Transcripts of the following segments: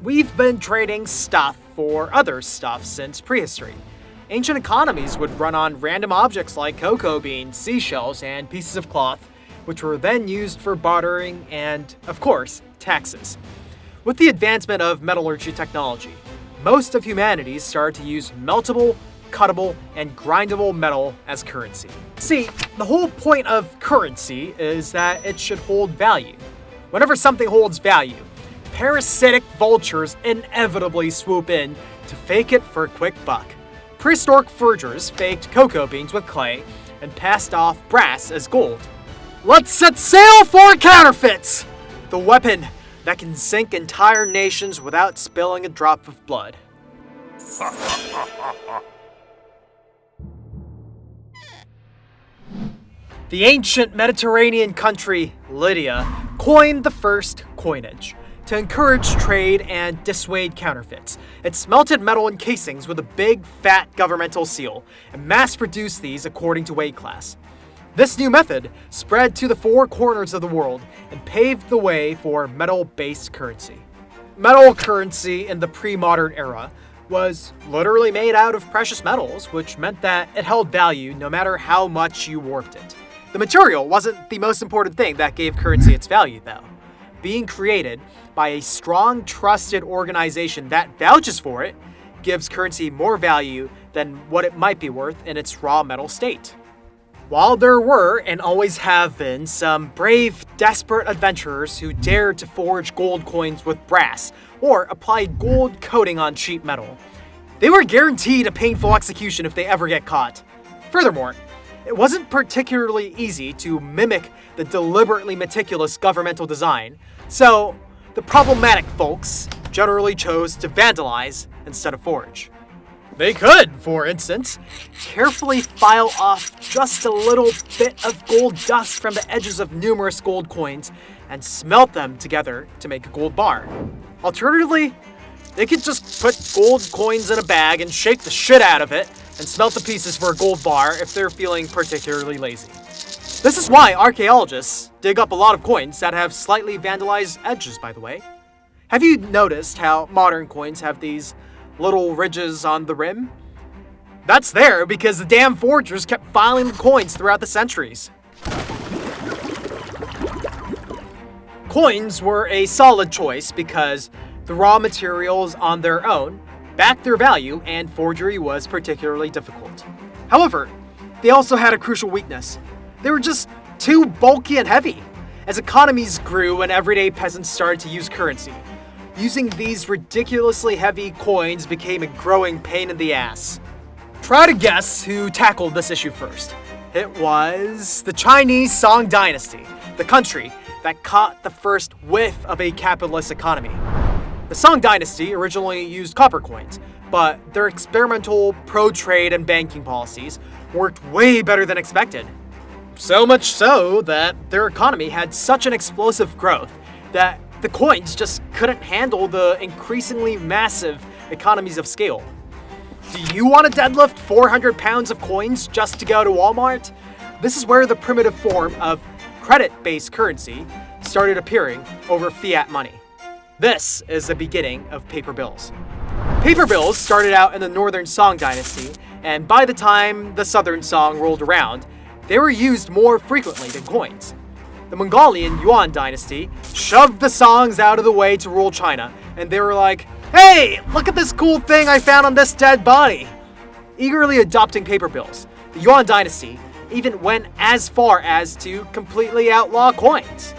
We've been trading stuff for other stuff since prehistory. Ancient economies would run on random objects like cocoa beans, seashells, and pieces of cloth, which were then used for bartering and, of course, taxes. With the advancement of metallurgy technology, most of humanity started to use meltable, cuttable, and grindable metal as currency. See, the whole point of currency is that it should hold value. Whenever something holds value, parasitic vultures inevitably swoop in to fake it for a quick buck. Prehistoric forgers faked cocoa beans with clay and passed off brass as gold. Let's set sail for counterfeits! The weapon that can sink entire nations without spilling a drop of blood. The ancient Mediterranean country, Lydia, coined the first coinage. To encourage trade and dissuade counterfeits, it smelted metal in casings with a big, fat governmental seal, and mass-produced these according to weight class. This new method spread to the four corners of the world and paved the way for metal-based currency. Metal currency in the pre-modern era was literally made out of precious metals, which meant that it held value no matter how much you warped it. The material wasn't the most important thing that gave currency its value, though. Being created by a strong, trusted organization that vouches for it gives currency more value than what it might be worth in its raw metal state. While there were, and always have been, some brave, desperate adventurers who dared to forge gold coins with brass or apply gold coating on cheap metal, they were guaranteed a painful execution if they ever get caught. Furthermore, it wasn't particularly easy to mimic the deliberately meticulous governmental design, so the problematic folks generally chose to vandalize instead of forge. They could, for instance, carefully file off just a little bit of gold dust from the edges of numerous gold coins and smelt them together to make a gold bar. Alternatively, they could just put gold coins in a bag and shake the shit out of it and smelt the pieces for a gold bar if they're feeling particularly lazy. This is why archaeologists dig up a lot of coins that have slightly vandalized edges, by the way. Have you noticed how modern coins have these little ridges on the rim? That's there because the damn forgers kept filing the coins throughout the centuries. Coins were a solid choice because the raw materials on their own backed their value and forgery was particularly difficult. However, they also had a crucial weakness. They were just too bulky and heavy. As economies grew and everyday peasants started to use currency, using these ridiculously heavy coins became a growing pain in the ass. Try to guess who tackled this issue first. It was the Chinese Song Dynasty, the country that caught the first whiff of a capitalist economy. The Song Dynasty originally used copper coins, but their experimental pro-trade and banking policies worked way better than expected. So much so that their economy had such an explosive growth that the coins just couldn't handle the increasingly massive economies of scale. Do you want to deadlift 400 pounds of coins just to go to Walmart? This is where the primitive form of credit-based currency started appearing over fiat money. This is the beginning of paper bills. Paper bills started out in the Northern Song Dynasty, and by the time the Southern Song rolled around, they were used more frequently than coins. The Mongolian Yuan dynasty shoved the songs out of the way to rule China, and they were like, "Hey, look at this cool thing I found on this dead body!" Eagerly adopting paper bills, the Yuan dynasty even went as far as to completely outlaw coins.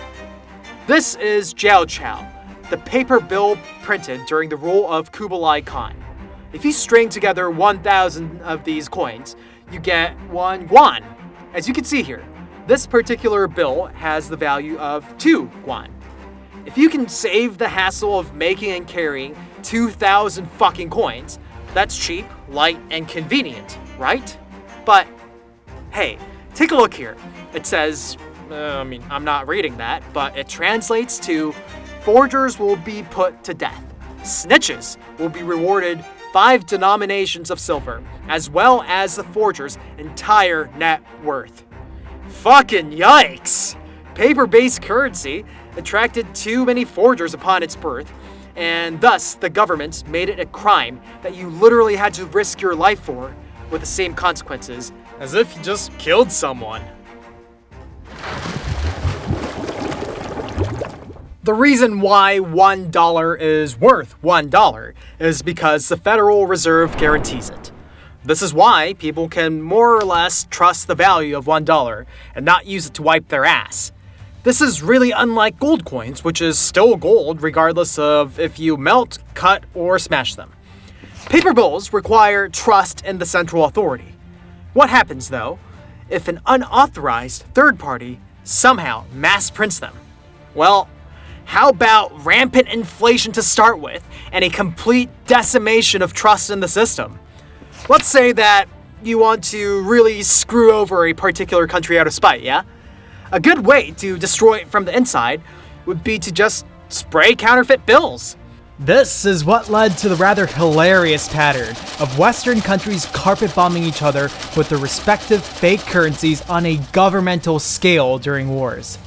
This is Jiao Chao, the paper bill printed during the rule of Kublai Khan. If you string together 1,000 of these coins, you get 1 yuan. As you can see here, this particular bill has the value of 2 yuan. If you can save the hassle of making and carrying 2,000 fucking coins, that's cheap, light, and convenient, right? But, hey, take a look here. It says, I'm not reading that, but it translates to, forgers will be put to death. Snitches will be rewarded 5 denominations of silver, as well as the forger's entire net worth. Fucking yikes! Paper-based currency attracted too many forgers upon its birth, and thus the government made it a crime that you literally had to risk your life for, with the same consequences as if you just killed someone. The reason why $1 is worth $1 is because the Federal Reserve guarantees it. This is why people can more or less trust the value of $1 and not use it to wipe their ass. This is really unlike gold coins, which is still gold regardless of if you melt, cut, or smash them. Paper bills require trust in the central authority. What happens, though, if an unauthorized third party somehow mass prints them? Well, how about rampant inflation to start with and a complete decimation of trust in the system? Let's say that you want to really screw over a particular country out of spite, yeah? A good way to destroy it from the inside would be to just spray counterfeit bills. This is what led to the rather hilarious pattern of Western countries carpet bombing each other with their respective fake currencies on a governmental scale during wars.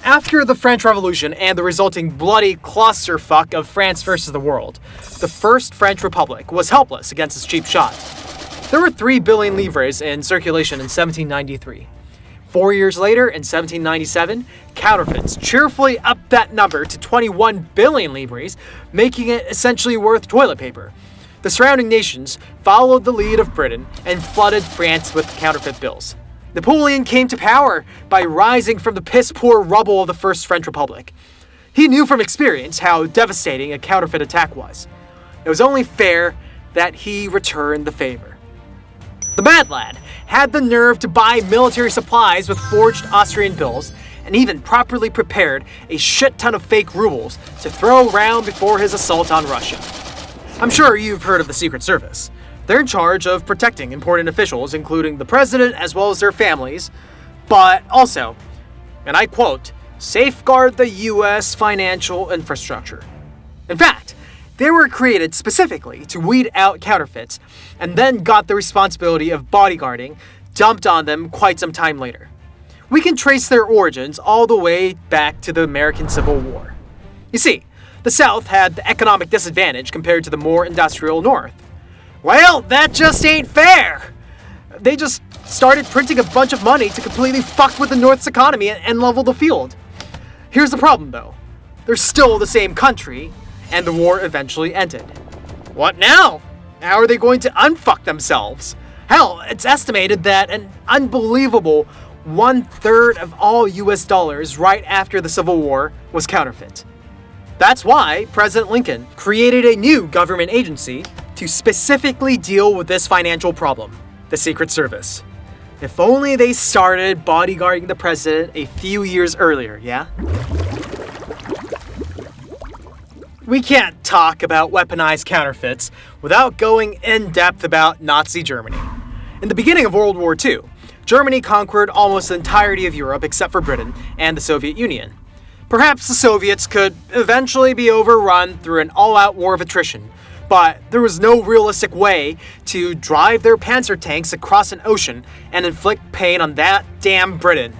After the French Revolution and the resulting bloody clusterfuck of France versus the world, the First French Republic was helpless against its cheap shot. There were 3 billion livres in circulation in 1793. 4 years later, in 1797, counterfeits cheerfully upped that number to 21 billion livres, making it essentially worth toilet paper. The surrounding nations followed the lead of Britain and flooded France with counterfeit bills. Napoleon came to power by rising from the piss-poor rubble of the First French Republic. He knew from experience how devastating a counterfeit attack was. It was only fair that he return the favor. The Mad Lad had the nerve to buy military supplies with forged Austrian bills and even properly prepared a shit ton of fake rubles to throw around before his assault on Russia. I'm sure you've heard of the Secret Service. They're in charge of protecting important officials, including the president as well as their families, but also, and I quote, safeguard the U.S. financial infrastructure. In fact, they were created specifically to weed out counterfeits and then got the responsibility of bodyguarding dumped on them quite some time later. We can trace their origins all the way back to the American Civil War. You see, the South had the economic disadvantage compared to the more industrial North. Well, that just ain't fair! They just started printing a bunch of money to completely fuck with the North's economy and level the field. Here's the problem, though. They're still the same country, and the war eventually ended. What now? How are they going to unfuck themselves? Hell, it's estimated that an unbelievable 1/3 of all US dollars right after the Civil War was counterfeit. That's why President Lincoln created a new government agency to specifically deal with this financial problem, the Secret Service. If only they started bodyguarding the president a few years earlier, yeah? We can't talk about weaponized counterfeits without going in depth about Nazi Germany. In the beginning of World War II, Germany conquered almost the entirety of Europe except for Britain and the Soviet Union. Perhaps the Soviets could eventually be overrun through an all-out war of attrition, but there was no realistic way to drive their panzer tanks across an ocean and inflict pain on that damn Britain.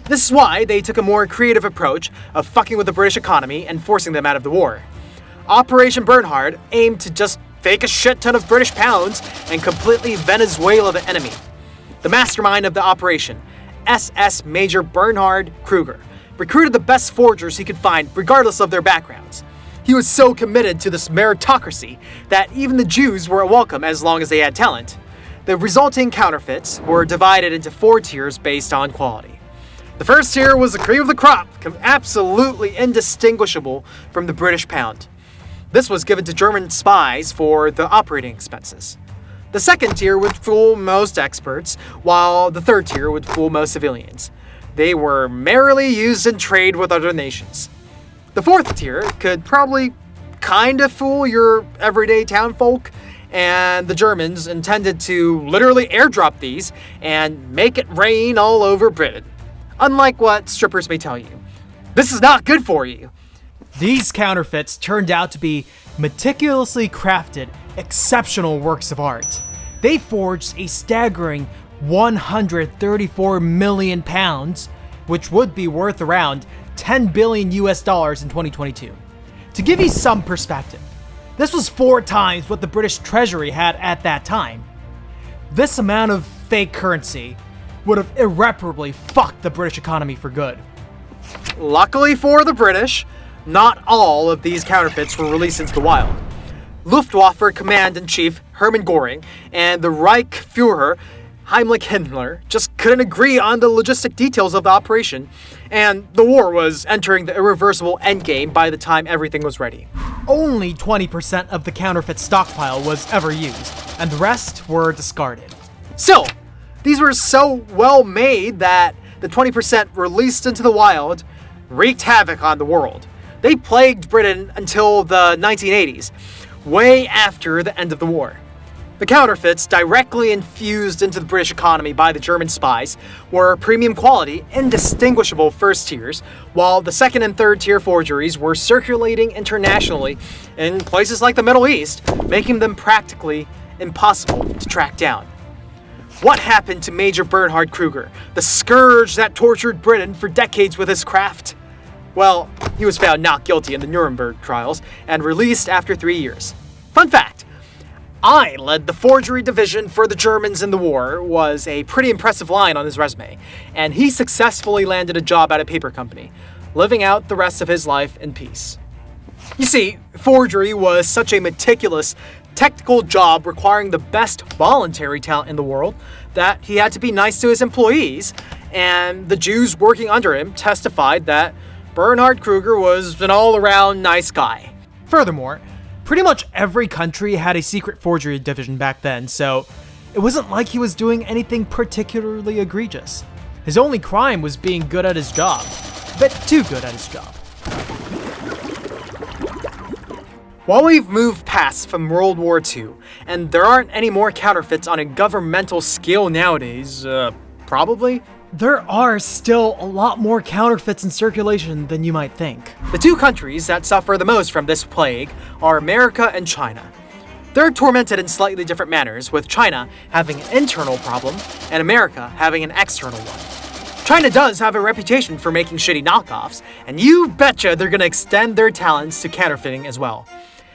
This is why they took a more creative approach of fucking with the British economy and forcing them out of the war. Operation Bernhard aimed to just fake a shit ton of British pounds and completely Venezuela the enemy. The mastermind of the operation, SS Major Bernhard Kruger, recruited the best forgers he could find regardless of their backgrounds. He was so committed to this meritocracy that even the Jews were welcome as long as they had talent. The resulting counterfeits were divided into 4 tiers based on quality. The first tier was the cream of the crop, absolutely indistinguishable from the British pound. This was given to German spies for the operating expenses. The second tier would fool most experts, while the third tier would fool most civilians. They were merely used in trade with other nations. The fourth tier could probably kind of fool your everyday townfolk, and the Germans intended to literally airdrop these and make it rain all over Britain. Unlike what strippers may tell you. This is not good for you. These counterfeits turned out to be meticulously crafted, exceptional works of art. They forged a staggering 134 million pounds, which would be worth around 10 billion US dollars in 2022. To give you some perspective, this was 4 times what the British Treasury had at that time. This amount of fake currency would have irreparably fucked the British economy for good. Luckily for the British, not all of these counterfeits were released into the wild. Luftwaffe Command-in-Chief Hermann Göring and the Reich Führer Heimlich Himmler just couldn't agree on the logistic details of the operation, and the war was entering the irreversible endgame by the time everything was ready. Only 20% of the counterfeit stockpile was ever used, and the rest were discarded. Still, these were so well made that the 20% released into the wild wreaked havoc on the world. They plagued Britain until the 1980s, way after the end of the war. The counterfeits, directly infused into the British economy by the German spies, were premium quality, indistinguishable first tiers, while the second and third tier forgeries were circulating internationally in places like the Middle East, making them practically impossible to track down. What happened to Major Bernhard Kruger, the scourge that tortured Britain for decades with his craft? Well, he was found not guilty in the Nuremberg trials and released after 3 years. Fun fact, "I led the forgery division for the Germans in the war" was a pretty impressive line on his resume, and he successfully landed a job at a paper company, living out the rest of his life in peace. You see, forgery was such a meticulous, technical job requiring the best voluntary talent in the world that he had to be nice to his employees, and the Jews working under him testified that Bernhard Kruger was an all-around nice guy. Furthermore, pretty much every country had a secret forgery division back then, so it wasn't like he was doing anything particularly egregious. His only crime was being good at his job. A bit too good at his job. While we've moved past from World War II, and there aren't any more counterfeits on a governmental scale nowadays, probably, there are still a lot more counterfeits in circulation than you might think. The 2 countries that suffer the most from this plague are America and China. They're tormented in slightly different manners, with China having an internal problem and America having an external one. China does have a reputation for making shitty knockoffs, and you betcha they're gonna extend their talents to counterfeiting as well.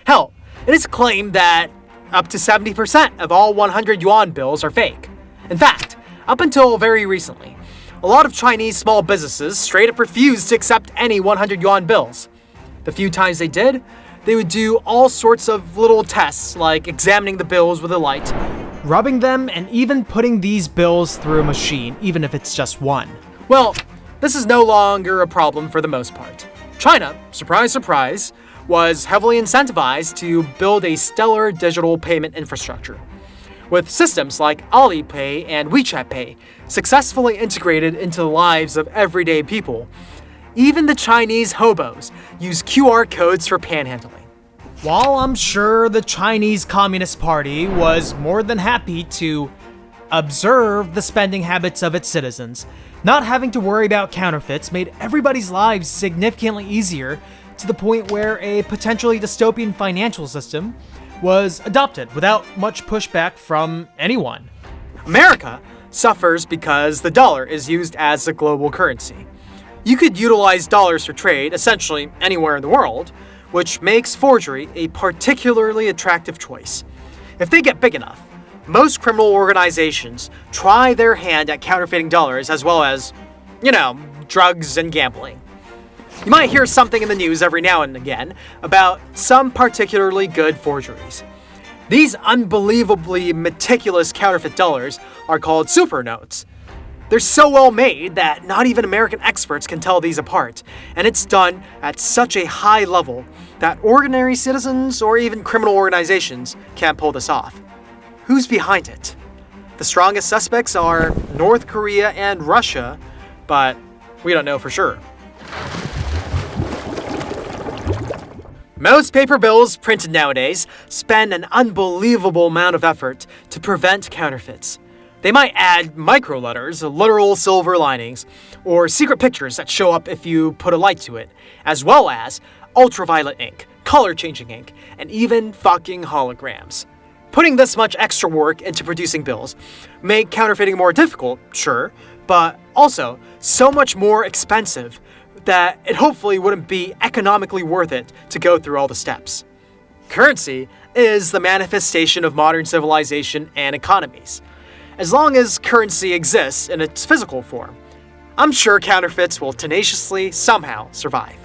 Hell, it is claimed that up to 70% of all 100 yuan bills are fake. In fact, up until very recently, a lot of Chinese small businesses straight up refused to accept any 100 yuan bills. The few times they did, they would do all sorts of little tests, like examining the bills with a light, rubbing them, and even putting these bills through a machine, even if it's just one. Well, this is no longer a problem for the most part. China, surprise surprise, was heavily incentivized to build a stellar digital payment infrastructure, with systems like Alipay and WeChat Pay successfully integrated into the lives of everyday people. Even the Chinese hobos use QR codes for panhandling. While I'm sure the Chinese Communist Party was more than happy to observe the spending habits of its citizens, not having to worry about counterfeits made everybody's lives significantly easier, to the point where a potentially dystopian financial system was adopted without much pushback from anyone. America suffers because the dollar is used as a global currency. You could utilize dollars for trade essentially anywhere in the world, which makes forgery a particularly attractive choice. If they get big enough, most criminal organizations try their hand at counterfeiting dollars as well as, drugs and gambling. You might hear something in the news every now and again about some particularly good forgeries. These unbelievably meticulous counterfeit dollars are called super notes. They're so well made that not even American experts can tell these apart, and it's done at such a high level that ordinary citizens or even criminal organizations can't pull this off. Who's behind it? The strongest suspects are North Korea and Russia, but we don't know for sure. Most paper bills printed nowadays spend an unbelievable amount of effort to prevent counterfeits. They might add micro letters, literal silver linings, or secret pictures that show up if you put a light to it, as well as ultraviolet ink, color-changing ink, and even fucking holograms. Putting this much extra work into producing bills make counterfeiting more difficult, sure, but also so much more expensive that it hopefully wouldn't be economically worth it to go through all the steps. Currency is the manifestation of modern civilization and economies. As long as currency exists in its physical form, I'm sure counterfeits will tenaciously somehow survive.